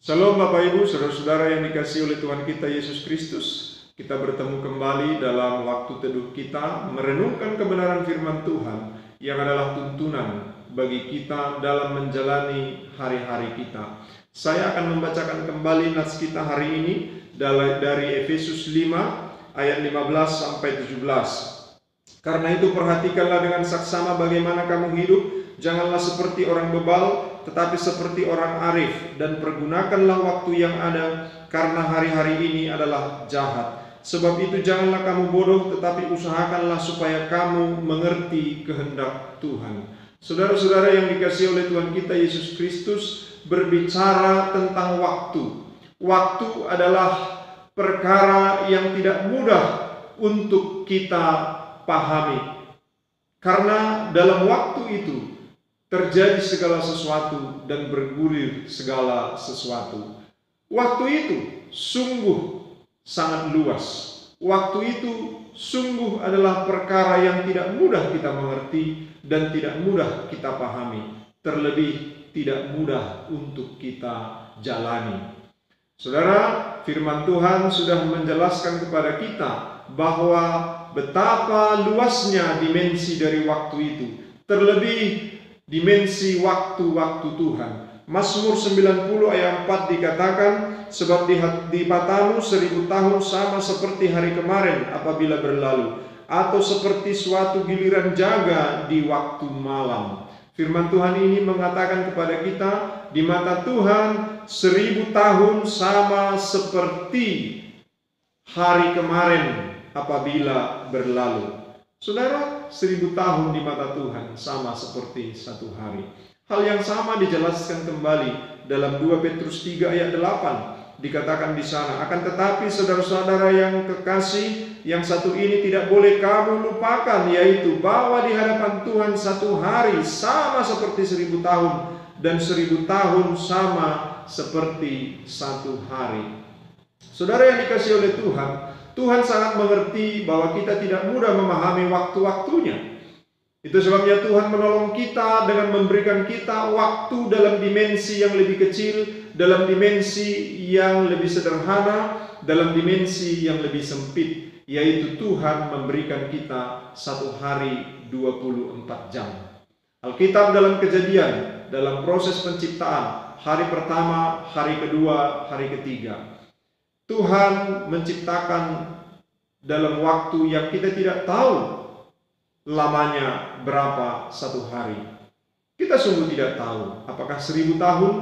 Shalom Bapak Ibu, saudara-saudara yang dikasihi oleh Tuhan kita Yesus Kristus. Kita bertemu kembali dalam waktu teduh kita, merenungkan kebenaran firman Tuhan yang adalah tuntunan bagi kita dalam menjalani hari-hari kita. Saya akan membacakan kembali nats kita hari ini dari Efesus 5 ayat 15 sampai 17. Karena itu perhatikanlah dengan saksama bagaimana kamu hidup, janganlah seperti orang bebal, tetapi seperti orang arif, dan pergunakanlah waktu yang ada, karena hari-hari ini adalah jahat. Sebab itu janganlah kamu bodoh, tetapi usahakanlah supaya kamu mengerti kehendak Tuhan. Saudara-saudara yang dikasihi oleh Tuhan kita Yesus Kristus, berbicara tentang waktu. Waktu adalah perkara yang tidak mudah untuk kita pahami, karena dalam waktu itu terjadi segala sesuatu dan bergulir segala sesuatu. Waktu itu sungguh sangat luas. Waktu itu sungguh adalah perkara yang tidak mudah kita mengerti dan tidak mudah kita pahami, terlebih tidak mudah untuk kita jalani. Saudara, firman Tuhan sudah menjelaskan kepada kita bahwa betapa luasnya dimensi dari waktu itu, terlebih dimensi waktu-waktu Tuhan. Mazmur 90 ayat 4 dikatakan, sebab di matamu 1000 tahun sama seperti hari kemarin apabila berlalu, atau seperti suatu giliran jaga di waktu malam. Firman Tuhan ini mengatakan kepada kita, di mata Tuhan 1000 tahun sama seperti hari kemarin apabila berlalu. Saudara, 1000 tahun di mata Tuhan sama seperti satu hari. Hal yang sama dijelaskan kembali dalam 2 Petrus 3 ayat 8. Dikatakan di sana, akan tetapi saudara-saudara yang kekasih, yang satu ini tidak boleh kamu lupakan, yaitu bahwa di hadapan Tuhan satu hari sama seperti 1000 tahun, dan 1000 tahun sama seperti satu hari. Saudara yang dikasihi oleh Tuhan, Tuhan sangat mengerti bahwa kita tidak mudah memahami waktu-waktunya. Itu sebabnya Tuhan menolong kita dengan memberikan kita waktu dalam dimensi yang lebih kecil, dalam dimensi yang lebih sederhana, dalam dimensi yang lebih sempit, yaitu Tuhan memberikan kita satu hari 24 jam. Alkitab dalam Kejadian, dalam proses penciptaan, hari pertama, hari kedua, hari ketiga, Tuhan menciptakan dalam waktu yang kita tidak tahu lamanya berapa satu hari. Kita sungguh tidak tahu apakah 1000 tahun,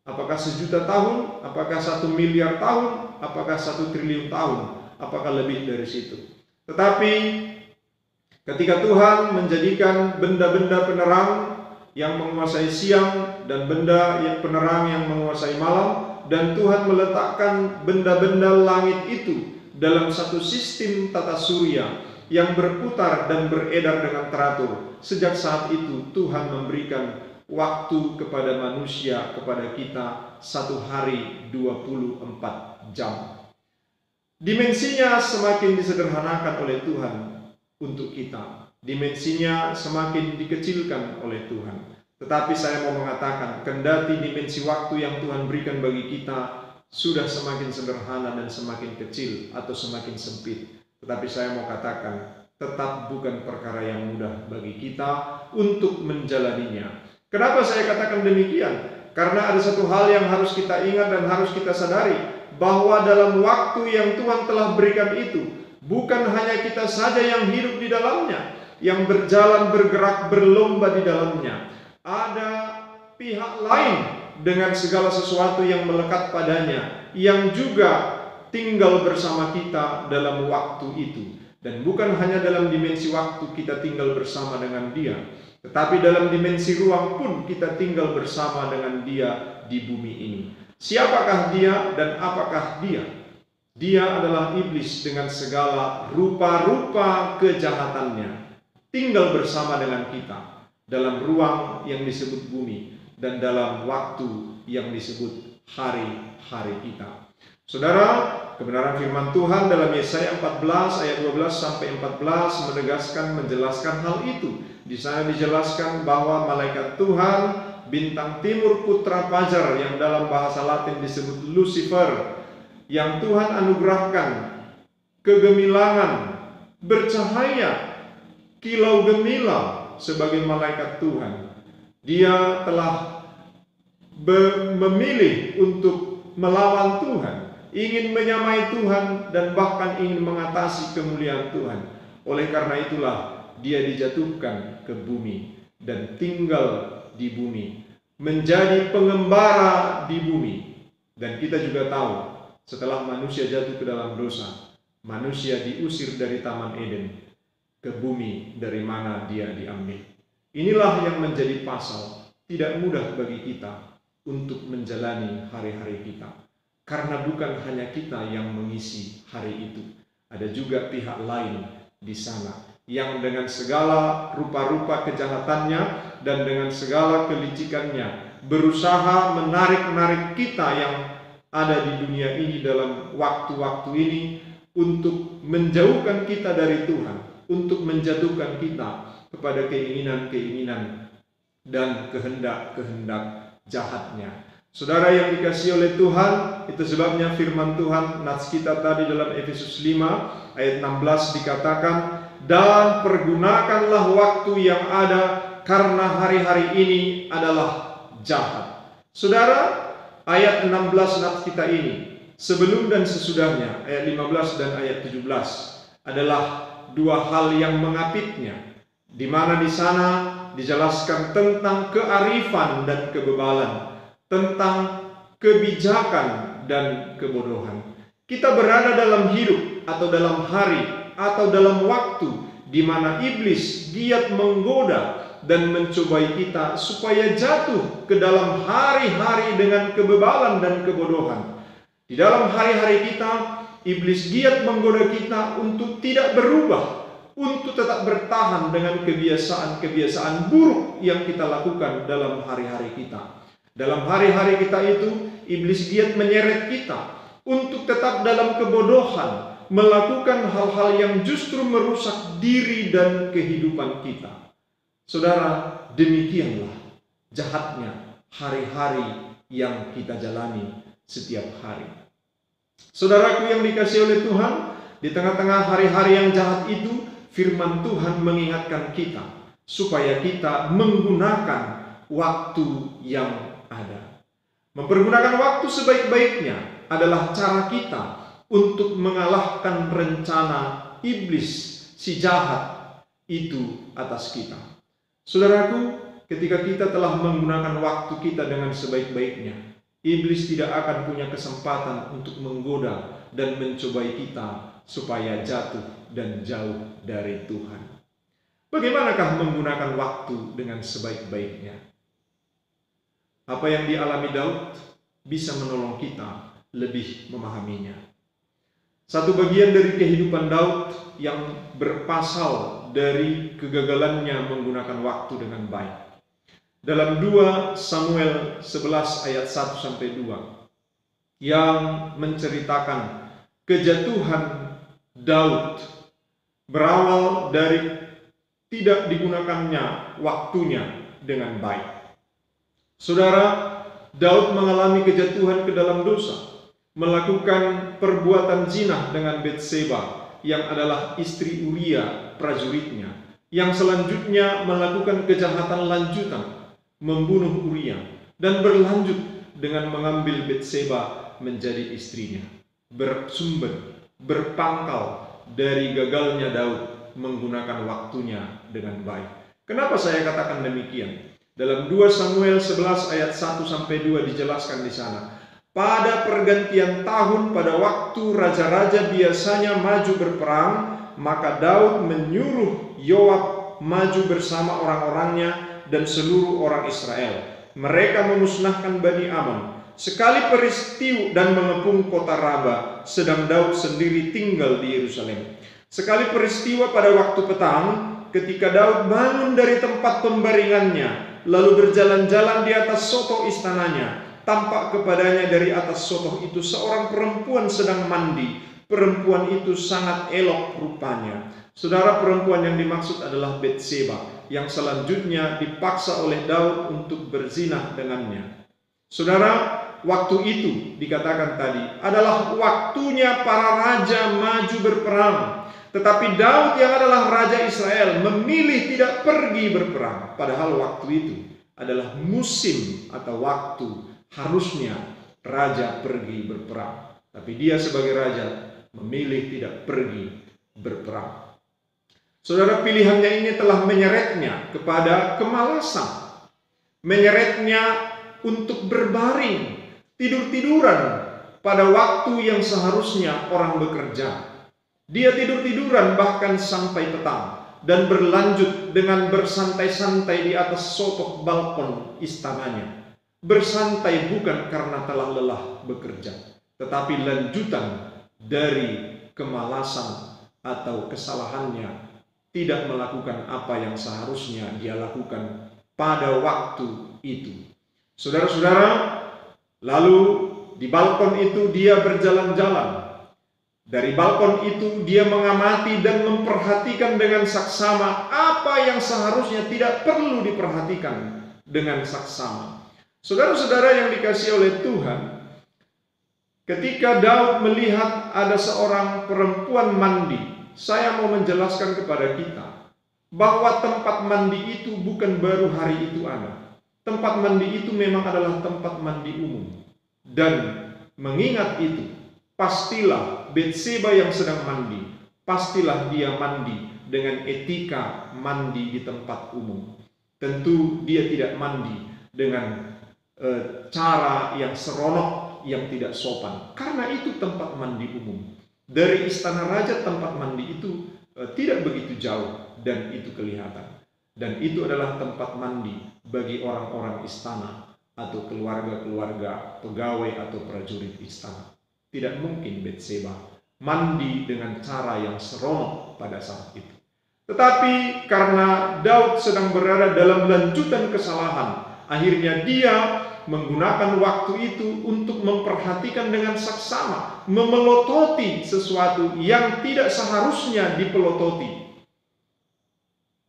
apakah 1.000.000 tahun, apakah 1 miliar tahun, apakah 1 triliun tahun, apakah lebih dari situ. Tetapi ketika Tuhan menjadikan benda-benda penerang yang menguasai siang dan benda yang penerang yang menguasai malam, dan Tuhan meletakkan benda-benda langit itu dalam satu sistem tata surya yang berputar dan beredar dengan teratur. Sejak saat itu Tuhan memberikan waktu kepada manusia, kepada kita, satu hari 24 jam. Dimensinya semakin disederhanakan oleh Tuhan untuk kita. Dimensinya semakin dikecilkan oleh Tuhan. Tetapi saya mau mengatakan, kendati dimensi waktu yang Tuhan berikan bagi kita sudah semakin sederhana dan semakin kecil atau semakin sempit, tetapi saya mau katakan, tetap bukan perkara yang mudah bagi kita untuk menjalaninya. Kenapa saya katakan demikian? Karena ada satu hal yang harus kita ingat dan harus kita sadari, bahwa dalam waktu yang Tuhan telah berikan itu, bukan hanya kita saja yang hidup di dalamnya, yang berjalan, bergerak, berlomba di dalamnya. Ada pihak lain dengan segala sesuatu yang melekat padanya, yang juga tinggal bersama kita dalam waktu itu. Dan bukan hanya dalam dimensi waktu kita tinggal bersama dengan dia, tetapi dalam dimensi ruang pun kita tinggal bersama dengan dia di bumi ini. Siapakah dia dan apakah dia? Dia adalah iblis dengan segala rupa-rupa kejahatannya, tinggal bersama dengan kita dalam ruang yang disebut bumi dan dalam waktu yang disebut hari-hari kita. Saudara, kebenaran firman Tuhan dalam Yesaya 14 ayat 12 sampai 14 menjelaskan hal itu. Di sana dijelaskan bahwa malaikat Tuhan bintang timur, putra fajar yang dalam bahasa Latin disebut Lucifer, yang Tuhan anugerahkan kegemilangan, bercahaya, kilau gemilang sebagai malaikat Tuhan. Dia telah memilih untuk melawan Tuhan, ingin menyamai Tuhan, dan bahkan ingin mengatasi kemuliaan Tuhan. Oleh karena itulah dia dijatuhkan ke bumi dan tinggal di bumi, menjadi pengembara di bumi. Dan kita juga tahu, setelah manusia jatuh ke dalam dosa, manusia diusir dari Taman Eden ke bumi dari mana dia diambil. Inilah yang menjadi pasal tidak mudah bagi kita untuk menjalani hari-hari kita. Karena bukan hanya kita yang mengisi hari itu, ada juga pihak lain di sana yang dengan segala rupa-rupa kejahatannya dan dengan segala kelicikannya berusaha menarik-narik kita yang ada di dunia ini dalam waktu-waktu ini untuk menjauhkan kita dari Tuhan, untuk menjatuhkan kita kepada keinginan-keinginan dan kehendak-kehendak jahatnya. Saudara yang dikasihi oleh Tuhan, itu sebabnya firman Tuhan nats kita tadi dalam Efesus 5 ayat 16 dikatakan, dan pergunakanlah waktu yang ada karena hari-hari ini adalah jahat. Saudara, ayat 16 nats kita ini, sebelum dan sesudahnya, ayat 15 dan ayat 17 adalah dua hal yang mengapitnya, di mana di sana dijelaskan tentang kearifan dan kebebalan, tentang kebijakan dan kebodohan. Kita berada dalam hidup atau dalam hari atau dalam waktu di mana iblis giat menggoda dan mencobai kita supaya jatuh ke dalam hari-hari dengan kebebalan dan kebodohan. Di dalam hari-hari kita, iblis giat menggoda kita untuk tidak berubah, untuk tetap bertahan dengan kebiasaan-kebiasaan buruk yang kita lakukan dalam hari-hari kita. Dalam hari-hari kita itu, iblis giat menyeret kita untuk tetap dalam kebodohan, melakukan hal-hal yang justru merusak diri dan kehidupan kita. Saudara, demikianlah jahatnya hari-hari yang kita jalani setiap hari. Saudaraku yang dikasihi oleh Tuhan, di tengah-tengah hari-hari yang jahat itu, firman Tuhan mengingatkan kita supaya kita menggunakan waktu yang ada. Mempergunakan waktu sebaik-baiknya adalah cara kita untuk mengalahkan rencana iblis si jahat itu atas kita. Saudaraku, ketika kita telah menggunakan waktu kita dengan sebaik-baiknya, iblis tidak akan punya kesempatan untuk menggoda dan mencobai kita supaya jatuh dan jauh dari Tuhan. Bagaimanakah menggunakan waktu dengan sebaik-baiknya? Apa yang dialami Daud bisa menolong kita lebih memahaminya. Satu bagian dari kehidupan Daud yang berpasal dari kegagalannya menggunakan waktu dengan baik. Dalam 2 Samuel 11 ayat 1-2 yang menceritakan kejatuhan Daud berawal dari tidak digunakannya waktunya dengan baik. Saudara, Daud mengalami kejatuhan ke dalam dosa, melakukan perbuatan zina dengan Betseba yang adalah istri Uria prajuritnya, yang selanjutnya melakukan kejahatan lanjutan, membunuh Uria, dan berlanjut dengan mengambil Betseba menjadi istrinya. Berpangkal dari gagalnya Daud menggunakan waktunya dengan baik. Kenapa saya katakan demikian? Dalam 2 Samuel 11 ayat 1-2 dijelaskan di sana. Pada pergantian tahun, pada waktu raja-raja biasanya maju berperang, maka Daud menyuruh Yoab maju bersama orang-orangnya dan seluruh orang Israel. Mereka memusnahkan Bani Ammon sekali peristiwa dan mengepung kota Raba, sedang Daud sendiri tinggal di Yerusalem. Sekali peristiwa pada waktu petang, ketika Daud bangun dari tempat pembaringannya, lalu berjalan-jalan di atas sotoh istananya, tampak kepadanya dari atas sotoh itu seorang perempuan sedang mandi. Perempuan itu sangat elok rupanya. Saudara, perempuan yang dimaksud adalah Betseba, yang selanjutnya dipaksa oleh Daud untuk berzinah dengannya. Saudara, waktu itu dikatakan tadi adalah waktunya para raja maju berperang. Tetapi Daud yang adalah raja Israel memilih tidak pergi berperang. Padahal waktu itu adalah musim atau waktu harusnya raja pergi berperang. Tapi dia sebagai raja memilih tidak pergi berperang. Saudara, pilihannya ini telah menyeretnya kepada kemalasan. Menyeretnya untuk berbaring, tidur-tiduran pada waktu yang seharusnya orang bekerja. Dia tidur-tiduran bahkan sampai petang dan berlanjut dengan bersantai-santai di atas sokok balkon istananya. Bersantai bukan karena telah lelah bekerja, tetapi lanjutan dari kemalasan atau kesalahannya tidak melakukan apa yang seharusnya dia lakukan pada waktu itu. Saudara-saudara, lalu di balkon itu dia berjalan-jalan. Dari balkon itu dia mengamati dan memperhatikan dengan saksama apa yang seharusnya tidak perlu diperhatikan dengan saksama. Saudara-saudara yang dikasihi oleh Tuhan, ketika Daud melihat ada seorang perempuan mandi, saya mau menjelaskan kepada kita bahwa tempat mandi itu bukan baru hari itu ada. Tempat mandi itu memang adalah tempat mandi umum. Dan mengingat itu, pastilah Betseba yang sedang mandi, pastilah dia mandi dengan etika mandi di tempat umum. Tentu dia tidak mandi dengan cara yang seronok, yang tidak sopan. Karena itu tempat mandi umum. Dari istana raja tempat mandi itu tidak begitu jauh dan itu kelihatan. Dan itu adalah tempat mandi bagi orang-orang istana atau keluarga-keluarga pegawai atau prajurit istana. Tidak mungkin Betseba mandi dengan cara yang seronok pada saat itu. Tetapi karena Daud sedang berada dalam lanjutan kesalahan, akhirnya dia menggunakan waktu itu untuk memperhatikan dengan saksama, memelototi sesuatu yang tidak seharusnya dipelototi.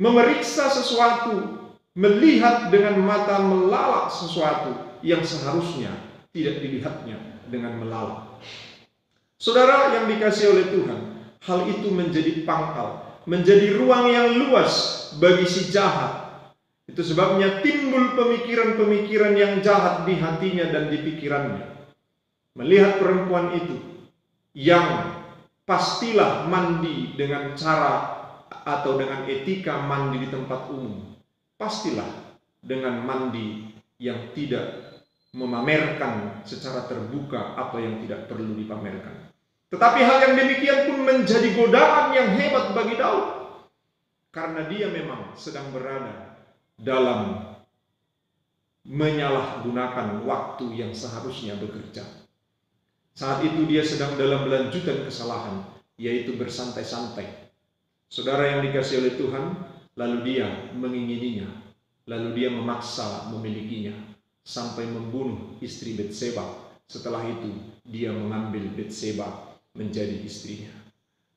Memeriksa sesuatu, melihat dengan mata melalak sesuatu yang seharusnya tidak dilihatnya dengan melalak. Saudara yang dikasihi oleh Tuhan, hal itu menjadi pangkal, menjadi ruang yang luas bagi si jahat. Itu sebabnya timbul pemikiran-pemikiran yang jahat di hatinya dan di pikirannya. Melihat perempuan itu yang pastilah mandi dengan cara atau dengan etika mandi di tempat umum. Pastilah dengan mandi yang tidak memamerkan secara terbuka apa yang tidak perlu dipamerkan. Tetapi hal yang demikian pun menjadi godaan yang hebat bagi Daud. Karena dia memang sedang berada dalam menyalahgunakan waktu yang seharusnya bekerja. Saat itu dia sedang dalam lanjutan kesalahan, yaitu bersantai-santai. Saudara yang dikasihi oleh Tuhan, lalu dia mengingininya, lalu dia memaksa memilikinya, sampai membunuh istri Betseba. Setelah itu dia mengambil Betseba menjadi istrinya.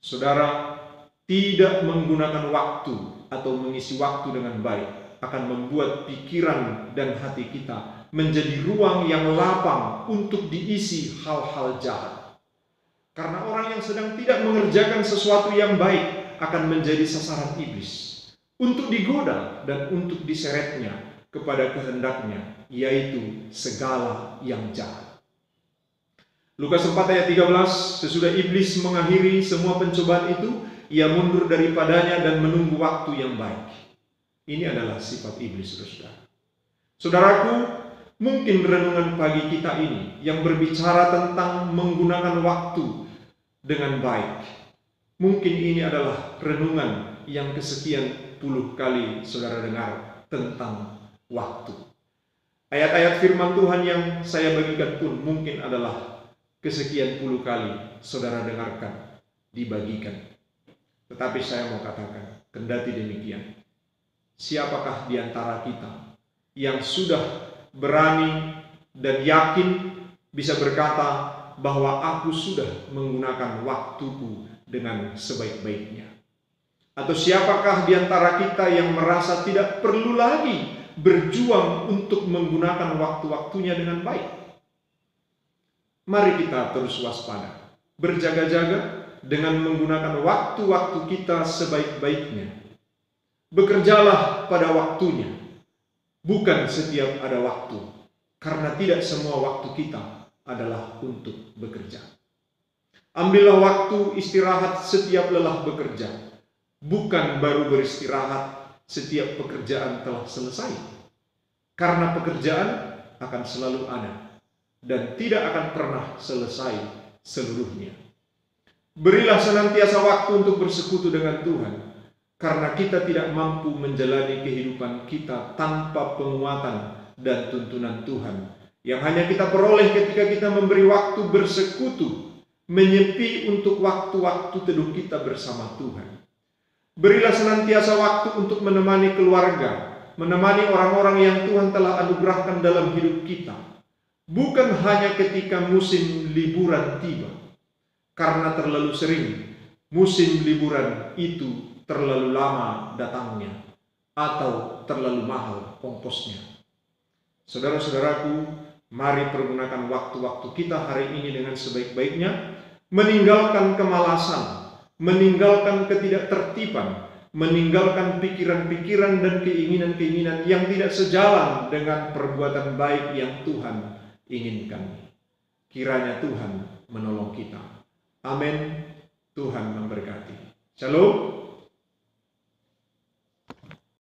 Saudara, tidak menggunakan waktu atau mengisi waktu dengan baik akan membuat pikiran dan hati kita menjadi ruang yang lapang untuk diisi hal-hal jahat. Karena orang yang sedang tidak mengerjakan sesuatu yang baik akan menjadi sasaran iblis untuk digoda dan untuk diseretnya kepada kehendaknya, yaitu segala yang jahat. Lukas 4 ayat 13, sesudah iblis mengakhiri semua pencobaan itu, ia mundur daripadanya dan menunggu waktu yang baik. Ini adalah sifat iblis, saudara. Saudaraku, mungkin renungan pagi kita ini yang berbicara tentang menggunakan waktu dengan baik. Mungkin ini adalah renungan yang kesekian puluh kali saudara dengar tentang waktu. Ayat-ayat firman Tuhan yang saya bagikan pun mungkin adalah kesekian puluh kali saudara dengarkan, dibagikan. Tetapi saya mau katakan, kendati demikian, siapakah di antara kita yang sudah berani dan yakin bisa berkata bahwa aku sudah menggunakan waktuku dengan sebaik-baiknya? Atau siapakah di antara kita yang merasa tidak perlu lagi berjuang untuk menggunakan waktu-waktunya dengan baik? Mari kita terus waspada, berjaga-jaga dengan menggunakan waktu-waktu kita sebaik-baiknya. Bekerjalah pada waktunya, bukan setiap ada waktu, karena tidak semua waktu kita adalah untuk bekerja. Ambillah waktu istirahat setiap lelah bekerja, bukan baru beristirahat setiap pekerjaan telah selesai. Karena pekerjaan akan selalu ada dan tidak akan pernah selesai seluruhnya. Berilah senantiasa waktu untuk bersekutu dengan Tuhan, karena kita tidak mampu menjalani kehidupan kita tanpa penguatan dan tuntunan Tuhan, yang hanya kita peroleh ketika kita memberi waktu bersekutu, menyepi untuk waktu-waktu teduh kita bersama Tuhan. Berilah senantiasa waktu untuk menemani keluarga, menemani orang-orang yang Tuhan telah anugerahkan dalam hidup kita, bukan hanya ketika musim liburan tiba, karena terlalu sering musim liburan itu terlalu lama datangnya atau terlalu mahal ongkosnya. Saudara-saudaraku, mari pergunakan waktu-waktu kita hari ini dengan sebaik-baiknya, meninggalkan kemalasan, meninggalkan ketidaktertiban, meninggalkan pikiran-pikiran dan keinginan-keinginan yang tidak sejalan dengan perbuatan baik yang Tuhan inginkan. Kiranya Tuhan menolong kita. Amin. Tuhan memberkati. Shalom.